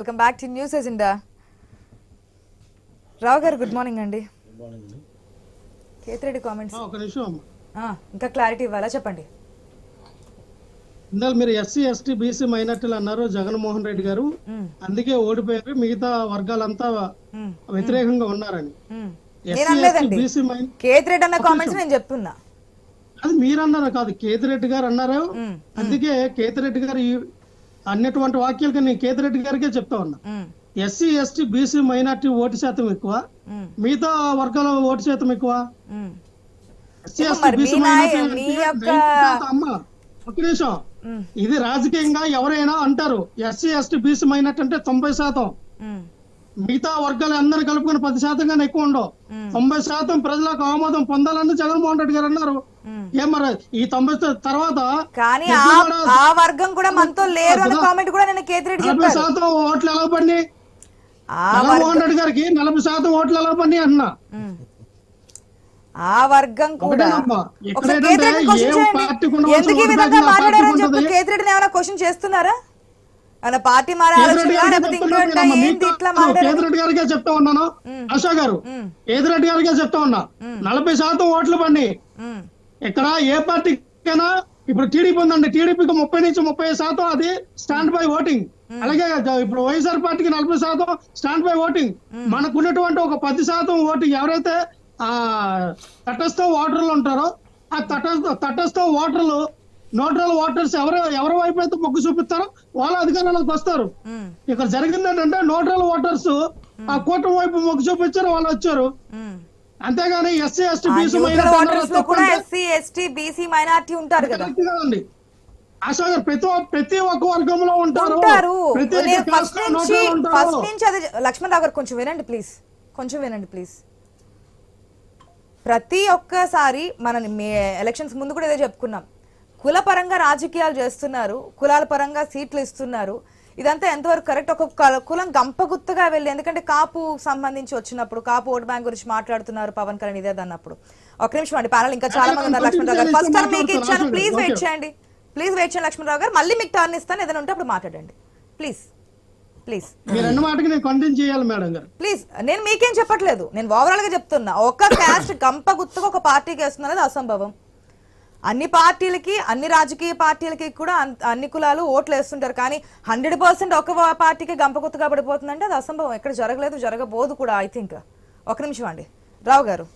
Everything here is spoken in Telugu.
Welcome back to news agenda. Rao garu good morning అండి. కేతిరెడ్డి కామెంట్స్ ఒక నిమిషం ఇంకా క్లారిటీ ఇవ్వాలా చెప్పండి. ఇందాక మీరు ఎస్సీ ఎస్టీ బీసీ మైనార్టీలు అన్నారు జగన్మోహన్ రెడ్డి గారు, అందుకే ఓడిపోయారు, మిగతా వర్గాలంతా వ్యతిరేకంగా ఉన్నారని. కేతిరెడ్డి అన్న కామెంట్స్ నేను చెప్తున్నా, అది మీరన్నారు కాదు, కేతిరెడ్డి గారు అన్నారు. అందుకే కేతిరెడ్డి గారు అన్నటువంటి వాక్యాలకి నేను కేతిరెడ్డి గారికే చెప్తా ఉన్నా. SC ST BC minority vote శాతం ఎక్కువ, మిగతా వర్గాల ఓటు శాతం ఎక్కువ. ఎస్సీ ఎస్టీ బీసీ మైనార్టీ అమ్మ ఒక నిమిషం, ఇది రాజకీయంగా ఎవరైనా అంటారు. ఎస్సీ ఎస్టీ బీసీ మైనార్టీ అంటే 90%, మిగతా వర్గాలు అందరూ కలుపుకొని 10% గానే ఎక్కువ ఉండవు. 90% ప్రజలకు ఆమోదం పొందాలని జగన్మోహన్ రెడ్డి గారు అన్నారు. ఏం మరి ఈ 90 తర్వాత కానీ ఆ వర్గం కూడా మనతో లేరు అనే కామెంట్ కూడా నేను కేతిరెడ్డి చెప్పాను. 40% ఓట్లు ఎలా పడి జగన్మోహన్ రెడ్డి గారికి 40% ఓట్లు ఎలా పడి అన్నా. ఆ వర్గం కూడా ఎందుకు ఈ విధంగా మాట్లాడారని చెప్పి కేతిరెడ్డిని ఏమైనా క్వశ్చన్ చేస్తున్నారా? పార్టీ కేతిరెడ్డి గారికే చెప్తా ఉన్నాను, ఆశా గారు కేతిరెడ్డి గారికే చెప్తా ఉన్నా. 40% ఓట్లు పడి ఇక్కడ ఏ పార్టీకైనా, ఇప్పుడు టీడీపీ ఉందండి, టీడీపీకి 30 నుంచి 35% అది స్టాండ్ బై ఓటింగ్. అలాగే ఇప్పుడు వైఎస్ఆర్ పార్టీకి 40% స్టాండ్ బై ఓటింగ్. మనకున్నటువంటి ఒక 10% ఓటింగ్ ఎవరైతే తటస్థ ఓటర్లు ఉంటారో ఆ తటస్థ ఓటర్లు, న్యూట్రల్ ఓటర్స్ ఎవరి వైపు అయితే మొగ్గు చూపిస్తారో వాళ్ళ అధికారంలోకి వస్తారు. ఇక్కడ జరిగింది ఏంటంటే న్యూట్రల్ ఓటర్స్ ఆ కూటమి వైపు మొగ్గు చూపించారు, వాళ్ళు వచ్చారు. అంతేగాని ఎస్సీ ఎస్టీ బీసీ మైనారిటీ ఉంటారు కదా ఆశా గారు, ప్రతి ఒక్క వర్గంలో ఉంటారు. లక్ష్మణ్ రావు గారు కొంచెం వినండి ప్లీజ్, కొంచెం వినండి ప్లీజ్. ప్రతి ఒక్కసారి మనం ఎలక్షన్స్ ముందు కూడా ఇదే చెప్పుకున్నాం, కుల పరంగా రాజకీయాలు చేస్తున్నారు, కులాల పరంగా సీట్లు ఇస్తున్నారు. ఇదంతా ఎంతవరకు కరెక్ట్? ఒక కులం గంపగుత్తగా వెళ్ళి, ఎందుకంటే కాపు సంబంధించి వచ్చినప్పుడు కాపు ఓట్ బ్యాంక్ గురించి మాట్లాడుతున్నారు పవన్ కళ్యాణ్ ఇదే అన్నప్పుడు. ఒక నిమిషం అండి, ప్యానల్ ఇంకా చాలా మంది ఉన్నారు. లక్ష్మణ్ రావు గారు ఫస్ట్ టర్న్ మీకు ఇచ్చాను, ప్లీజ్ వెయిట్ చేయండి, ప్లీజ్ వెయిట్ చేయండి. లక్ష్మణ్ రావు గారు మళ్ళీ మీకు టర్న్ ఇస్తాను, ఏదైనా ఉంటే అప్పుడు మాట్లాడండి ప్లీజ్. ప్లీజ్ ప్లీజ్, నేను మీకేం చెప్పట్లేదు, నేను ఓవరాల్ గా చెప్తున్నా. ఒక క్యాస్ట్ గంపగుత్తగా ఒక పార్టీకి వేస్తున్నది అసంభవం. అన్ని పార్టీలకి, అన్ని రాజకీయ పార్టీలకి కూడా అన్ని కులాలు ఓట్లు వేస్తుంటారు, కానీ 100% ఒక పార్టీకి గంపగుత్తగా పడిపోతుందంటే అది అసంభవం. ఎక్కడ జరగలేదు, జరగబోదు కూడా. I think. ఒక నిమిషం అండి రావు గారు.